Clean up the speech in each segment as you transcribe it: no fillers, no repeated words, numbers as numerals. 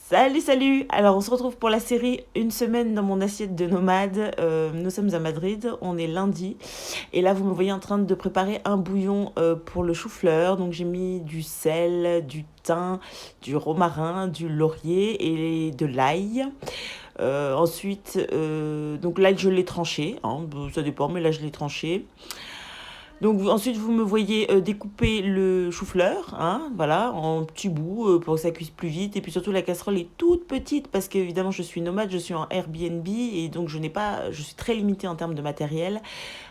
Salut, salut! Alors, on se retrouve pour la série Une semaine dans mon assiette de nomade. Nous sommes à Madrid, on est lundi. Et là, vous me voyez en train de préparer un bouillon pour le chou-fleur. Donc, j'ai mis du sel, du thym, du romarin, du laurier et de l'ail. Ensuite, donc l'ail, je l'ai tranché, hein, ça dépend, mais là, je l'ai tranché. Donc ensuite, vous me voyez découper le chou-fleur, hein, voilà, en petits bouts pour que ça cuise plus vite. Et puis surtout, la casserole est toute petite parce qu'évidemment, je suis nomade, je suis en Airbnb et donc je suis très limitée en termes de matériel.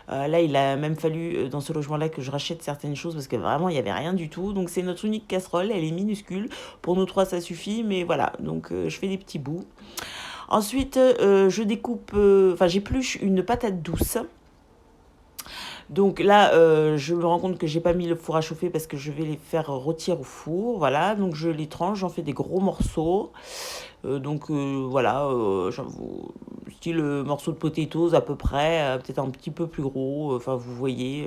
Là, il a même fallu dans ce logement-là que je rachète certaines choses parce que vraiment, il n'y avait rien du tout. Donc c'est notre unique casserole, elle est minuscule. Pour nous trois, ça suffit, mais voilà. Donc je fais des petits bouts. Ensuite, je découpe, enfin j'épluche une patate douce. Donc là, je me rends compte que j'ai pas mis le four à chauffer parce que je vais les faire rôtir au four. Voilà, donc je les tranche, j'en fais des gros morceaux. Voilà, j'avoue, style morceau de potatoes à peu près, peut-être un petit peu plus gros. Enfin, vous voyez.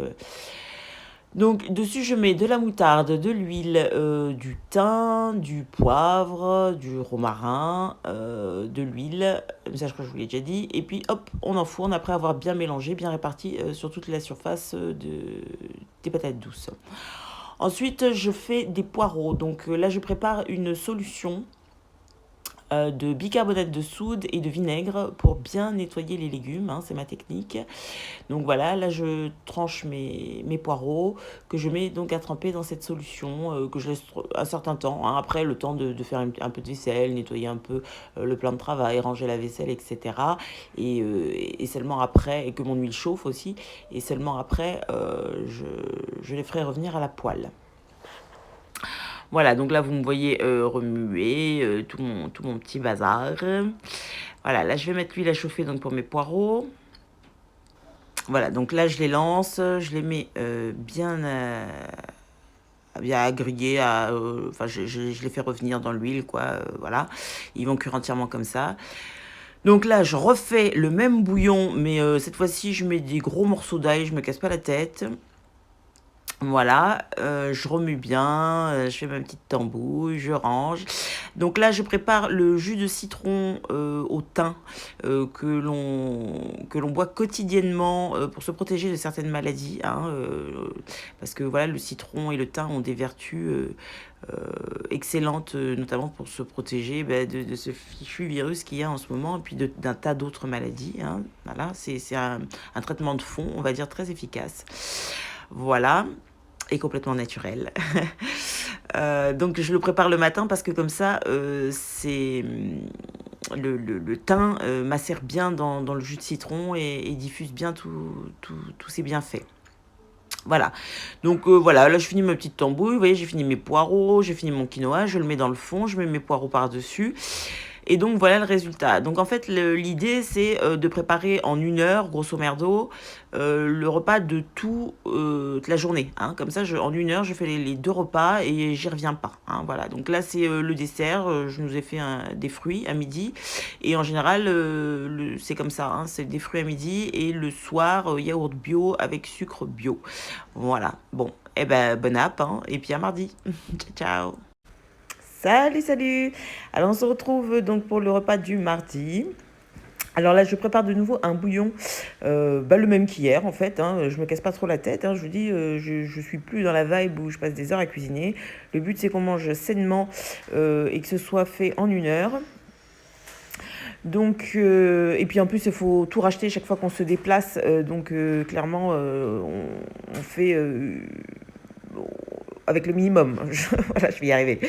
Donc dessus, je mets de la moutarde, de l'huile, du thym, du poivre, du romarin, de l'huile, ça je crois que je vous l'ai déjà dit. Et puis hop, on enfourne après avoir bien mélangé, bien réparti sur toute la surface des patates douces. Ensuite, je fais des poireaux. Donc là, je prépare une solution de bicarbonate de soude et de vinaigre pour bien nettoyer les légumes, hein, c'est ma technique. Donc voilà, là je tranche mes poireaux que je mets donc à tremper dans cette solution que je laisse un certain temps, hein. Après le temps de faire un peu de vaisselle, nettoyer un peu le plan de travail, ranger la vaisselle, etc. Et seulement après, et que mon huile chauffe aussi, et seulement après je les ferai revenir à la poêle. Voilà, donc là vous me voyez remuer tout mon petit bazar. Voilà, là je vais mettre l'huile à chauffer donc pour mes poireaux. Voilà, donc là je les lance, je les mets bien à griller, enfin je les fais revenir dans l'huile, quoi, voilà. Ils vont cuire entièrement comme ça. Donc là je refais le même bouillon, mais cette fois-ci je mets des gros morceaux d'ail, je me casse pas la tête. Voilà, je remue bien, je fais ma petite tambouille, je range. Donc là, je prépare le jus de citron au thym que l'on boit quotidiennement pour se protéger de certaines maladies, hein, parce que voilà, le citron et le thym ont des vertus excellentes, notamment pour se protéger de ce fichu virus qu'il y a en ce moment, et puis d'un tas d'autres maladies, hein. Voilà, c'est un traitement de fond, on va dire, très efficace. Voilà, et complètement naturel. Donc je le prépare le matin parce que comme ça, le thym macère bien dans le jus de citron et diffuse bien tous ses bienfaits. Voilà. Donc voilà, là je finis ma petite tambouille. Vous voyez, j'ai fini mes poireaux, j'ai fini mon quinoa, je le mets dans le fond, je mets mes poireaux par-dessus. Et donc voilà le résultat. Donc en fait, l'idée c'est de préparer en 1 heure, grosso merdo, le repas toute la journée, hein. Comme ça, en 1 heure, je fais les deux repas et j'y reviens pas, hein. Voilà. Donc là, c'est le dessert. Je nous ai fait des fruits à midi. Et en général, c'est comme ça, hein, c'est des fruits à midi. Et le soir, yaourt bio avec sucre bio. Voilà. Bon, eh ben, bon app, hein, et puis à mardi. Ciao, ciao. Salut, salut! Alors, on se retrouve donc pour le repas du mardi. Alors là, je prépare de nouveau un bouillon, le même qu'hier en fait, hein. Je me casse pas trop la tête, hein. Je vous dis, je suis plus dans la vibe où je passe des heures à cuisiner. Le but, c'est qu'on mange sainement et que ce soit fait en 1 heure. Donc, et puis en plus, il faut tout racheter chaque fois qu'on se déplace. Donc, clairement, on fait avec le minimum. Voilà, je vais y arriver.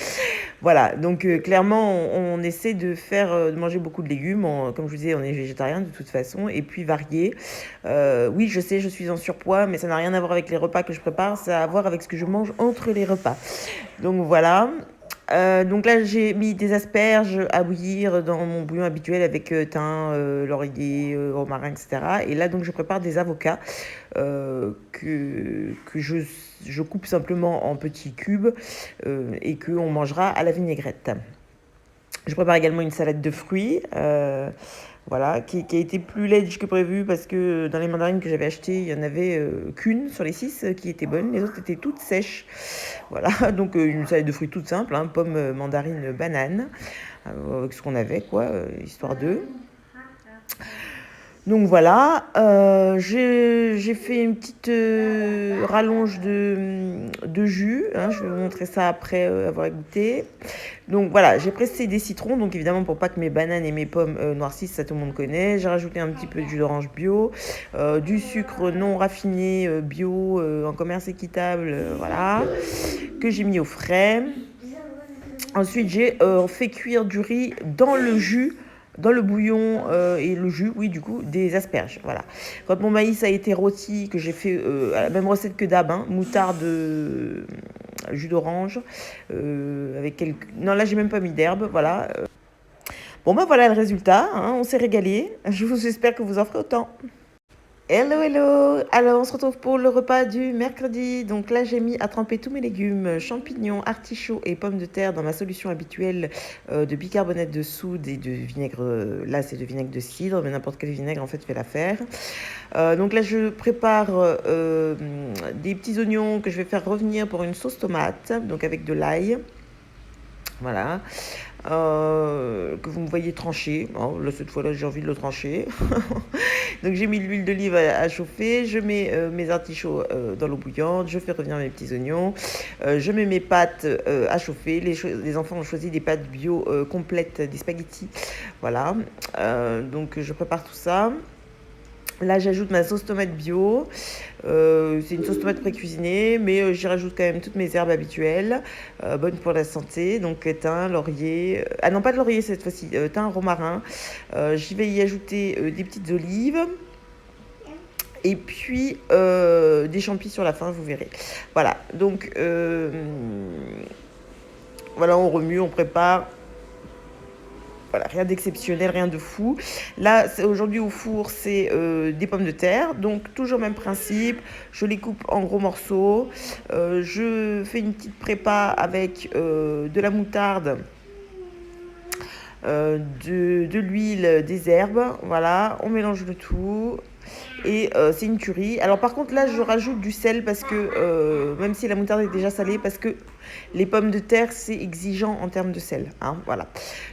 Voilà, donc clairement, on essaie de manger beaucoup de légumes. Comme je vous disais, on est végétarien de toute façon, et puis varié. Oui, je sais, je suis en surpoids, mais ça n'a rien à voir avec les repas que je prépare, ça a à voir avec ce que je mange entre les repas. Donc voilà. Donc là, j'ai mis des asperges à bouillir dans mon bouillon habituel avec thym, laurier, romarin, etc. Et là, donc, je prépare des avocats que je coupe simplement en petits cubes et qu'on mangera à la vinaigrette. Je prépare également une salade de fruits, voilà, qui a été plus laide que prévu parce que dans les mandarines que j'avais achetées, il y en avait qu'une sur les 6 qui était bonne, les autres étaient toutes sèches. Voilà, donc une salade de fruits toute simple, hein, pommes, mandarines, bananes, avec ce qu'on avait, quoi, histoire d'eux. Donc voilà, j'ai fait une petite rallonge de jus, hein, je vais vous montrer ça après avoir goûté. Donc voilà, j'ai pressé des citrons, donc évidemment pour pas que mes bananes et mes pommes noircissent, ça tout le monde connaît. J'ai rajouté un petit peu de jus d'orange bio, du sucre non raffiné bio en commerce équitable, voilà, que j'ai mis au frais. Ensuite, j'ai fait cuire du riz dans le jus, dans le bouillon et le jus, oui, du coup, des asperges. Voilà. Quand mon maïs a été rôti, que j'ai fait à la même recette que d'hab, hein, moutarde, jus d'orange, avec quelques. Non, là, j'ai même pas mis d'herbe, voilà. Bon, ben voilà le résultat, hein, on s'est régalé. J'espère que vous en ferez autant. Hello, hello! Alors, on se retrouve pour le repas du mercredi. Donc là, j'ai mis à tremper tous mes légumes, champignons, artichauts et pommes de terre dans ma solution habituelle de bicarbonate de soude et de vinaigre. Là, c'est de vinaigre de cidre, mais n'importe quel vinaigre, en fait, fait l'affaire. Donc là, je prépare des petits oignons que je vais faire revenir pour une sauce tomate, donc avec de l'ail. Voilà. Que vous me voyez trancher. Oh, là, cette fois-là, j'ai envie de le trancher. Donc, j'ai mis l'huile d'olive à chauffer. Je mets mes artichauts dans l'eau bouillante. Je fais revenir mes petits oignons. Je mets mes pâtes à chauffer. Les enfants ont choisi des pâtes bio complètes, des spaghettis. Voilà. Donc, je prépare tout ça. Là, j'ajoute ma sauce tomate bio. C'est une sauce tomate pré-cuisinée, mais j'y rajoute quand même toutes mes herbes habituelles, bonnes pour la santé. Donc thym, laurier. Ah non, pas de laurier cette fois-ci, thym, romarin. J'y vais y ajouter des petites olives. Et puis des champignons sur la fin, vous verrez. Voilà, donc voilà, on remue, on prépare. Voilà, rien d'exceptionnel, rien de fou. Là, aujourd'hui au four, c'est des pommes de terre. Donc, toujours le même principe. Je les coupe en gros morceaux. Je fais une petite prépa avec de la moutarde, de l'huile, des herbes. Voilà, on mélange le tout. Et c'est une tuerie. Alors par contre là je rajoute du sel parce que même si la moutarde est déjà salée, parce que les pommes de terre c'est exigeant en termes de sel, hein, voilà.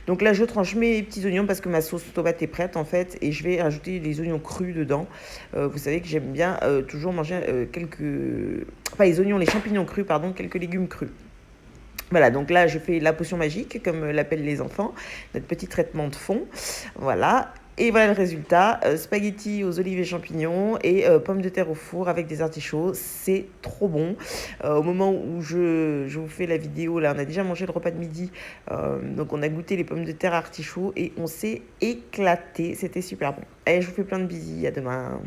Donc là je tranche mes petits oignons parce que ma sauce tomate est prête en fait, et je vais rajouter des oignons crus dedans. Vous savez que j'aime bien toujours manger pas les oignons, les champignons crus, pardon, quelques légumes crus. Voilà, donc là je fais la potion magique comme l'appellent les enfants, notre petit traitement de fond, voilà. Et voilà le résultat, spaghettis aux olives et champignons et pommes de terre au four avec des artichauts, c'est trop bon. Au moment où je vous fais la vidéo, là on a déjà mangé le repas de midi, donc on a goûté les pommes de terre artichauts et on s'est éclaté, c'était super bon. Allez, je vous fais plein de bisous, à demain.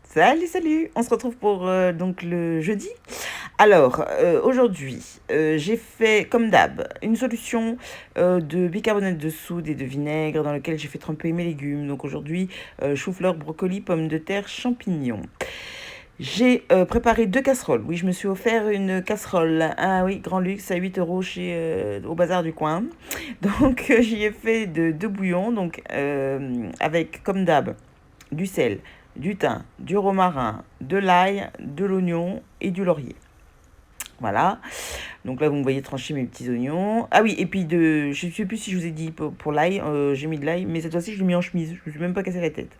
Salut, salut! On se retrouve pour donc le jeudi. Alors, aujourd'hui, j'ai fait, comme d'hab, une solution de bicarbonate de soude et de vinaigre dans lequel j'ai fait tremper mes légumes. Donc aujourd'hui, chou-fleur, brocoli, pommes de terre, champignons. J'ai préparé 2 casseroles. Oui, je me suis offert une casserole. Ah oui, grand luxe à 8 € au bazar du coin. Donc, j'y ai fait 2 bouillons. Donc, avec, comme d'hab, du sel, du thym, du romarin, de l'ail, de l'oignon et du laurier. Voilà. Donc là, vous me voyez trancher mes petits oignons. Ah oui, et puis je ne sais plus si je vous ai dit pour l'ail, j'ai mis de l'ail, mais cette fois-ci, je l'ai mis en chemise. Je ne me suis même pas cassé la tête.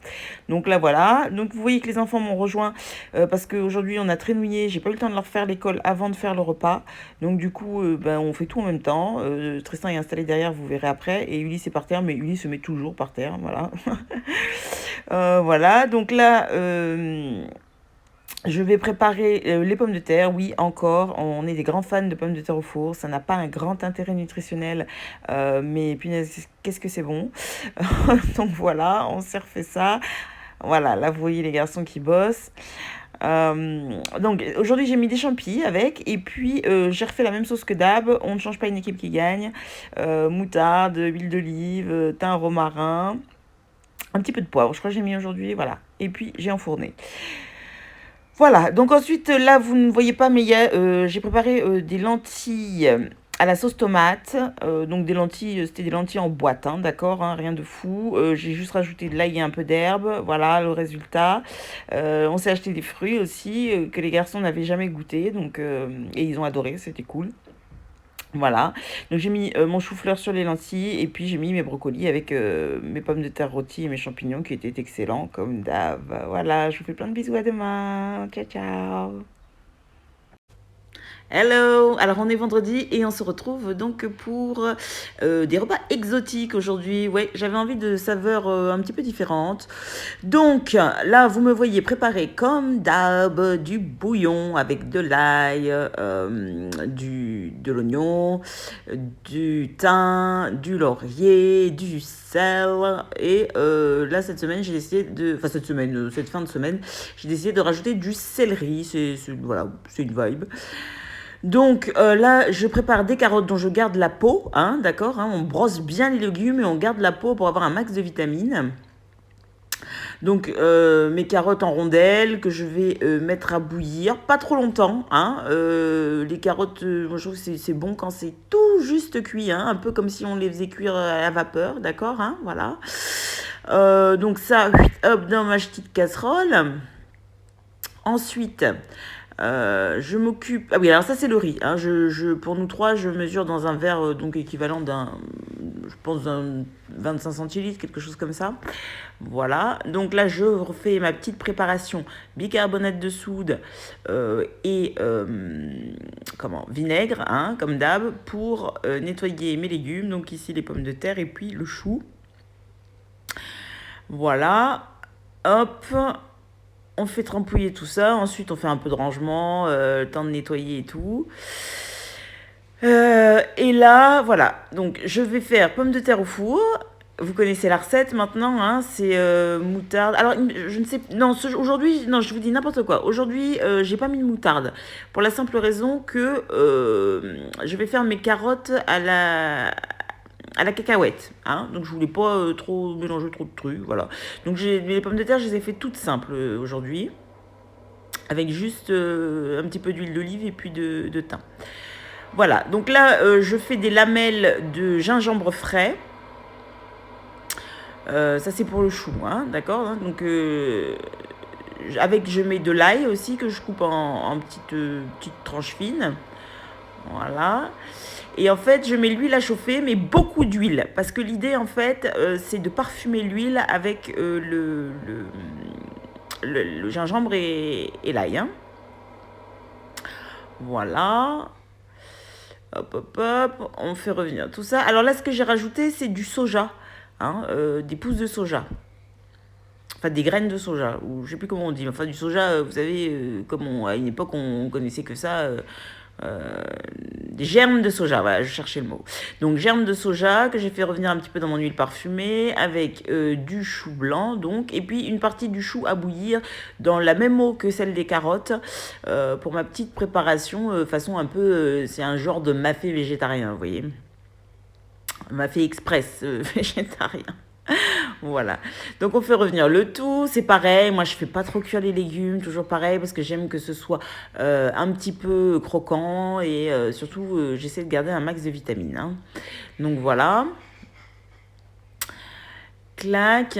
Donc là, voilà. Donc vous voyez que les enfants m'ont rejoint parce qu'aujourd'hui, on a traînouillé. J'ai pas eu le temps de leur faire l'école avant de faire le repas. Donc du coup, on fait tout en même temps. Tristan est installé derrière, vous verrez après. Et Ulysse est par terre, mais Ulysse se met toujours par terre. Voilà. Voilà. Donc là... je vais préparer les pommes de terre. Oui, encore, on est des grands fans de pommes de terre au four. Ça n'a pas un grand intérêt nutritionnel, mais punaise, qu'est-ce que c'est bon. Donc voilà, on s'est refait ça. Voilà, là vous voyez les garçons qui bossent. Donc aujourd'hui j'ai mis des champignons avec, et puis j'ai refait la même sauce que d'hab. On ne change pas une équipe qui gagne. Moutarde, huile d'olive, thym, romarin, un petit peu de poivre, je crois que j'ai mis aujourd'hui, voilà. Et puis j'ai enfourné. Voilà, donc ensuite, là, vous ne voyez pas, mais j'ai préparé des lentilles à la sauce tomate, donc des lentilles, c'était des lentilles en boîte, hein, d'accord, hein, rien de fou. J'ai juste rajouté de l'ail et un peu d'herbe, voilà le résultat. On s'est acheté des fruits aussi que les garçons n'avaient jamais goûté, donc et ils ont adoré, c'était cool. Voilà, donc j'ai mis mon chou-fleur sur les lentilles et puis j'ai mis mes brocolis avec mes pommes de terre rôties et mes champignons qui étaient excellents comme d'hab. Voilà, je vous fais plein de bisous, à demain. Ciao, ciao. Hello! Alors on est vendredi et on se retrouve donc pour des repas exotiques aujourd'hui. Ouais, j'avais envie de saveurs un petit peu différentes. Donc là, vous me voyez préparer comme d'hab du bouillon avec de l'ail, de l'oignon, du thym, du laurier, du sel. Et là, cette semaine, j'ai décidé de... Enfin, cette fin de semaine, j'ai décidé de rajouter du céleri. Voilà, c'est une vibe. Donc là, je prépare des carottes dont je garde la peau, hein, d'accord, hein, on brosse bien les légumes et on garde la peau pour avoir un max de vitamines. Donc mes carottes en rondelles que je vais mettre à bouillir, pas trop longtemps, hein. Les carottes, moi je trouve que c'est bon quand c'est tout juste cuit, hein, un peu comme si on les faisait cuire à la vapeur, d'accord, hein, voilà. Donc ça, hop, dans ma petite casserole. Ensuite, je m'occupe... Ah oui, alors ça c'est le riz, hein. Pour nous trois, je mesure dans un verre donc équivalent je pense d'un 25 centilitres, quelque chose comme ça. Voilà, donc là je refais ma petite préparation bicarbonate de soude et vinaigre, hein, comme d'hab, pour nettoyer mes légumes. Donc ici les pommes de terre et puis le chou. Voilà, hop. On fait trempouiller tout ça, ensuite on fait un peu de rangement, le temps de nettoyer et tout. Et là, voilà, donc je vais faire pommes de terre au four. Vous connaissez la recette maintenant, hein, c'est moutarde. Alors, je ne sais... Non, aujourd'hui, non, je vous dis n'importe quoi. Aujourd'hui, j'ai pas mis de moutarde. Pour la simple raison que je vais faire mes carottes à la cacahuète, hein. Donc je voulais pas trop mélanger trop de trucs, voilà. Donc les pommes de terre, je les ai fait toutes simples aujourd'hui, avec juste un petit peu d'huile d'olive et puis de thym. Voilà, donc là je fais des lamelles de gingembre frais. Ça c'est pour le chou, hein, d'accord, hein. Donc je mets de l'ail aussi que je coupe en petites tranches fines. Voilà. Et en fait, je mets l'huile à chauffer, mais beaucoup d'huile. Parce que l'idée, en fait, c'est de parfumer l'huile avec le gingembre et l'ail, hein. Voilà. Hop, hop, hop. On fait revenir tout ça. Alors là, ce que j'ai rajouté, c'est du soja, hein, des pousses de soja. Enfin, des graines de soja, ou je sais plus comment on dit. Enfin, du soja, vous savez, à une époque, on connaissait que ça... des germes de soja, voilà, je cherchais le mot. Donc germes de soja que j'ai fait revenir un petit peu dans mon huile parfumée avec du chou blanc, donc, et puis une partie du chou à bouillir dans la même eau que celle des carottes pour ma petite préparation, façon un peu, c'est un genre de mafé végétarien, vous voyez. Mafé express végétarien. Voilà. Donc on fait revenir le tout. C'est pareil, moi je fais pas trop cuire les légumes, toujours pareil, parce que j'aime que ce soit un petit peu croquant et surtout j'essaie de garder un max de vitamines, hein. Donc voilà. Clac.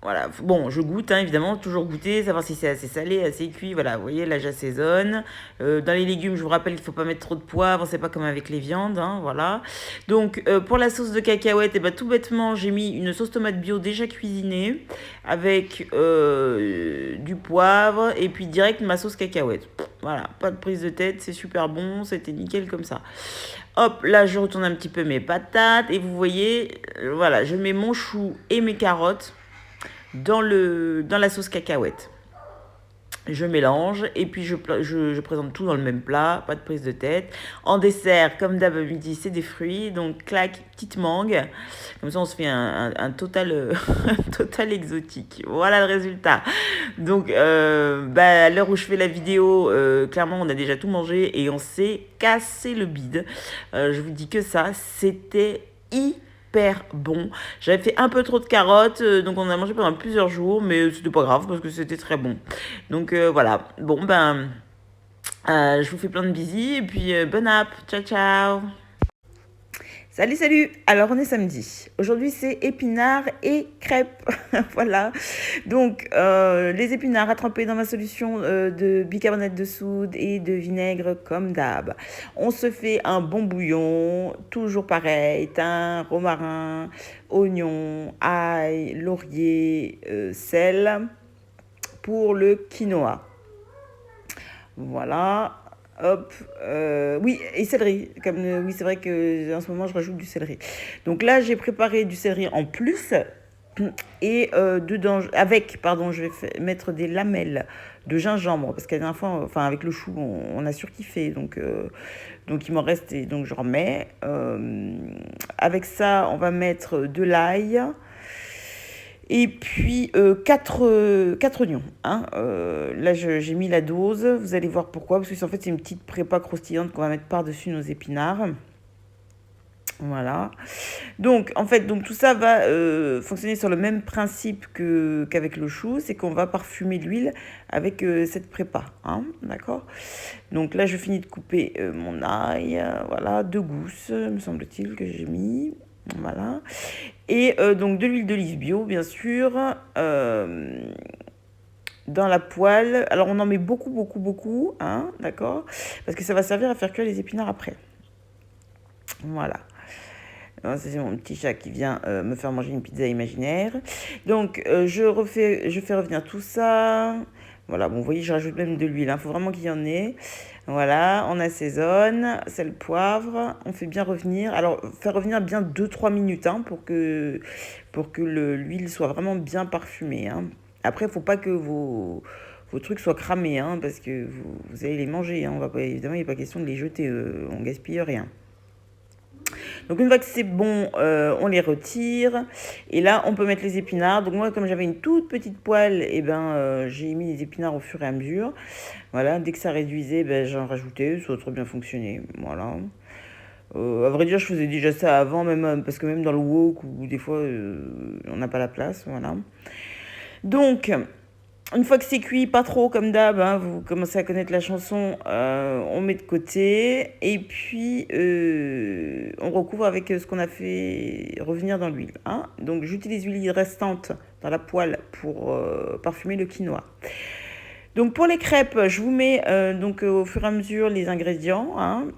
Voilà, bon, je goûte, hein, évidemment, toujours goûter, savoir si c'est assez salé, assez cuit. Voilà, vous voyez, là j'assaisonne. Dans les légumes, je vous rappelle qu'il ne faut pas mettre trop de poivre, c'est pas comme avec les viandes, hein, voilà. Donc pour la sauce de cacahuète, eh ben, tout bêtement, j'ai mis une sauce tomate bio déjà cuisinée avec du poivre et puis direct ma sauce cacahuète. Voilà, pas de prise de tête, c'est super bon, c'était nickel comme ça. Hop, là je retourne un petit peu mes patates et vous voyez, voilà, je mets mon chou et mes carottes dans la sauce cacahuète. Je mélange et puis je présente tout dans le même plat, pas de prise de tête. En dessert, comme d'hab à midi, c'est des fruits, donc clac, petite mangue. Comme ça, on se fait un total, total exotique. Voilà le résultat. Donc, à l'heure où je fais la vidéo, clairement, on a déjà tout mangé et on s'est cassé le bide. Je vous dis que ça, c'était hyper bon. J'avais fait un peu trop de carottes, donc on a mangé pendant plusieurs jours, mais c'était pas grave parce que c'était très bon. Donc voilà. Bon Je vous fais plein de bisous et puis bonne app. Ciao, ciao. Salut, salut. Alors, on est samedi. Aujourd'hui, c'est épinards et crêpes. Voilà. Donc, les épinards à tremper dans ma solution de bicarbonate de soude et de vinaigre comme d'hab. On se fait un bon bouillon, toujours pareil, thym, romarin, oignon, ail, laurier, sel pour le quinoa. Voilà. Hop. Oui, et céleri. Comme, oui, c'est vrai que en ce moment, je rajoute du céleri. Donc là, j'ai préparé du céleri en plus. Et dedans, pardon, je vais mettre des lamelles de gingembre. Parce qu'à la dernière fois, enfin, avec le chou, on a surkiffé. Donc il m'en reste et donc je remets. Avec ça, on va mettre de l'ail. Et puis 4 oignons. Hein. Là, j'ai mis la dose. Vous allez voir pourquoi. Parce que en fait, c'est une petite prépa croustillante qu'on va mettre par-dessus nos épinards. Voilà. Donc, en fait, donc, tout ça va fonctionner sur le même principe qu'avec le chou. C'est qu'on va parfumer l'huile avec cette prépa. Hein, d'accord. Donc là, je finis de couper mon ail. Voilà, 2 gousses, me semble-t-il, que j'ai mis. Voilà. Et donc de l'huile d'olive bio, bien sûr, dans la poêle. Alors on en met beaucoup, beaucoup, beaucoup, hein, d'accord. Parce que ça va servir à faire cuire les épinards après. Voilà. Ça, c'est mon petit chat qui vient me faire manger une pizza imaginaire. Donc je fais revenir tout ça. Voilà, bon, vous voyez, je rajoute même de l'huile. Il faut vraiment qu'il y en ait. Voilà, on assaisonne, sel, poivre. On fait bien revenir. Alors, faire revenir bien 2-3 minutes hein, pour que l'huile soit vraiment bien parfumée. Hein. Après, il ne faut pas que vos trucs soient cramés hein, parce que vous allez les manger. Hein. Évidemment, il n'est pas question de les jeter. On gaspille rien. Donc une fois que c'est bon, on les retire. Et là, on peut mettre les épinards. Donc moi, comme j'avais une toute petite poêle, j'ai mis les épinards au fur et à mesure. Voilà, dès que ça réduisait, j'en rajoutais. Ça a très bien fonctionné. Voilà. À vrai dire, je faisais déjà ça avant, même parce que même dans le wok, où des fois, on n'a pas la place. Voilà. Donc, une fois que c'est cuit, pas trop comme d'hab, hein, vous commencez à connaître la chanson, on met de côté et puis on recouvre avec ce qu'on a fait revenir dans l'huile. Hein. Donc j'utilise l'huile restante dans la poêle pour parfumer le quinoa. Donc pour les crêpes, je vous mets donc au fur et à mesure les ingrédients. Hein.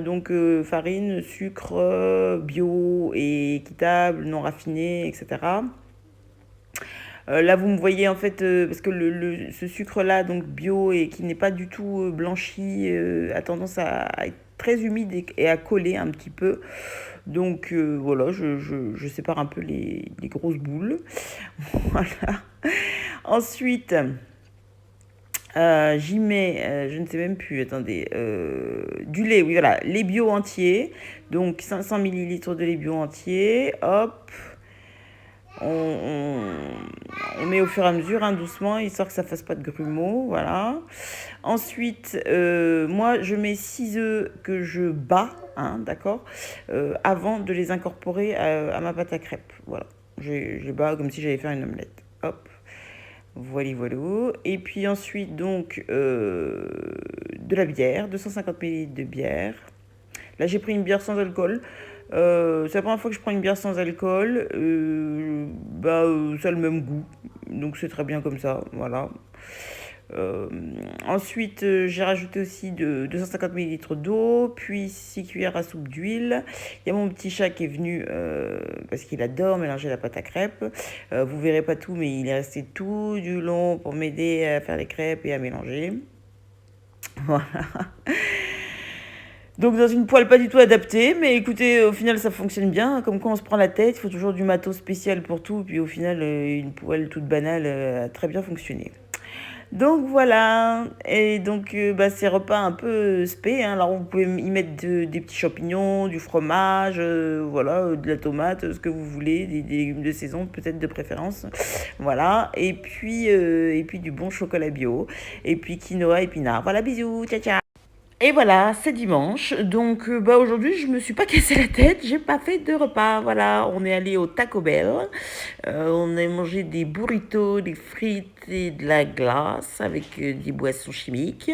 Donc farine, sucre bio et équitable, non raffiné, etc. Là, vous me voyez en fait, parce que ce sucre-là, donc bio et qui n'est pas du tout blanchi, a tendance à être très humide et à coller un petit peu. Donc voilà, je sépare un peu les grosses boules. Voilà. Ensuite, j'y mets, je ne sais même plus, attendez, du lait, oui, voilà, lait bio entier. Donc 500 millilitres de lait bio entier. Hop. On met au fur et à mesure, hein, doucement, histoire que ça fasse pas de grumeaux, voilà. Ensuite, moi, je mets 6 œufs que je bats, hein, d'accord, avant de les incorporer à ma pâte à crêpes. Voilà, je bats comme si j'allais faire une omelette. Hop, voilà, voilà. Et puis ensuite, donc, de la bière, 250 ml de bière. Là, j'ai pris une bière sans alcool. C'est la première fois que je prends une bière sans alcool. Ça a le même goût. Donc c'est très bien comme ça. Voilà. Ensuite, j'ai rajouté aussi 250 ml d'eau, puis 6 cuillères à soupe d'huile. Il y a mon petit chat qui est venu parce qu'il adore mélanger la pâte à crêpes. Vous verrez pas tout, mais il est resté tout du long pour m'aider à faire les crêpes et à mélanger. Voilà. Donc dans une poêle pas du tout adaptée, mais écoutez, au final ça fonctionne bien. Comme quand on se prend la tête, il faut toujours du matos spécial pour tout. Puis au final, une poêle toute banale a très bien fonctionné. Donc voilà, et donc c'est repas un peu spé. Hein. Alors vous pouvez y mettre des petits champignons, du fromage, voilà, de la tomate, ce que vous voulez, des légumes de saison peut-être de préférence. Voilà, et puis du bon chocolat bio, et puis quinoa, épinards. Voilà, bisous, ciao ciao. Et voilà, c'est dimanche. Donc, bah, aujourd'hui, je me suis pas cassé la tête. J'ai pas fait de repas. Voilà, on est allé au Taco Bell. On a mangé des burritos, des frites et de la glace avec des boissons chimiques.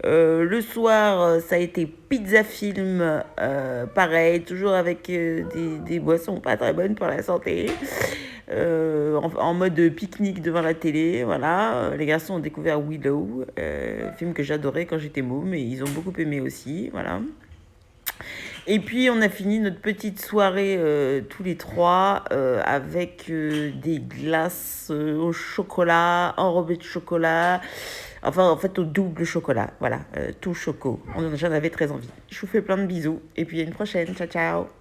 Le soir, ça a été pizza film. Pareil, toujours avec des boissons pas très bonnes pour la santé. En mode pique-nique devant la télé, voilà. Les garçons ont découvert Willow, film que j'adorais quand j'étais môme, et ils ont beaucoup aimé aussi, voilà. Et puis on a fini notre petite soirée tous les trois avec des glaces au chocolat, enrobées de chocolat, enfin en fait au double chocolat, voilà, tout choco. J'en avais très envie. Je vous fais plein de bisous et puis à une prochaine, ciao ciao.